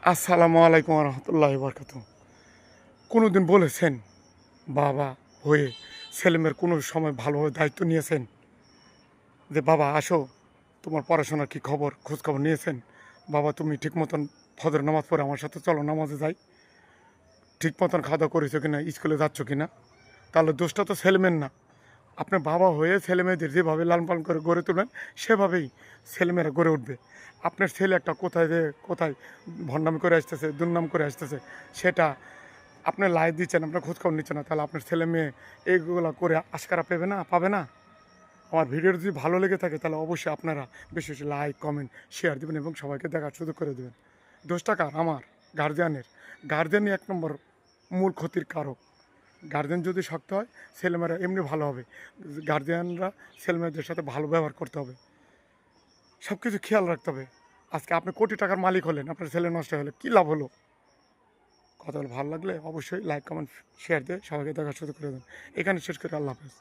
আসসালামু আলাইকুম রহমতুল্লাহ বরকাত। কোনো দিন বলেছেন বাবা হয়ে ছেলেমেয়ের কোনো সময় ভালোভাবে দায়িত্ব নিয়েছেন যে বাবা আসো, তোমার পড়াশোনার কী খবর, খোঁজখবর নিয়েছেন? বাবা তুমি ঠিক মতন ফজর নামাজ পড়ে আমার সাথে চলো, নামাজে যাই। ঠিক মতন খাওয়া দাওয়া করেছো কিনা, স্কুলে যাচ্ছ কিনা? তাহলে দোষটা তো ছেলেমেয়ের না। আপনার বাবা হয়ে ছেলেমেয়েদের যেভাবে লালন পালন করে গড়ে তুলবেন, সেভাবেই ছেলেমেয়েরা গড়ে উঠবে। আপনার ছেলে একটা কোথায় যে কোথায় ভণ্ডামি করে আসতেছে, দুর্নাম করে আসতেছে, সেটা আপনি লাইভ দিচ্ছেন, আপনার খোঁজখবর নিচ্ছেন না, তাহলে আপনার ছেলে মেয়ে এইগুলো করে আশকারা পাবে না। আমার ভিডিও যদি ভালো লেগে থাকে তাহলে অবশ্যই আপনারা বেশি বেশি লাইক কমেন্ট শেয়ার দেবেন এবং সবাইকে দেখার সুযোগ করে দেবেন। দোষটা কার? আমার গার্জিয়ানের। গার্জিয়ানই এক নম্বর মূল ক্ষতির কারক। গার্জিয়ান যদি শক্ত হয়, ছেলেমেয়েরা এমনি ভালো হবে। গার্জিয়ানরা ছেলেমেয়েদের সাথে ভালো ব্যবহার করতে হবে, সব কিছু খেয়াল রাখতে হবে। আজকে আপনি কোটি টাকার মালিক হলেন, আপনার ছেলে নষ্ট হলে কী লাভ হলো? কথাগুলো ভালো লাগলে অবশ্যই লাইক কমেন্ট শেয়ার দিয়ে সবাইকে দেখার সুযোগ করে দেন। এখানে শেষ করি। আল্লাহ হাফেজ।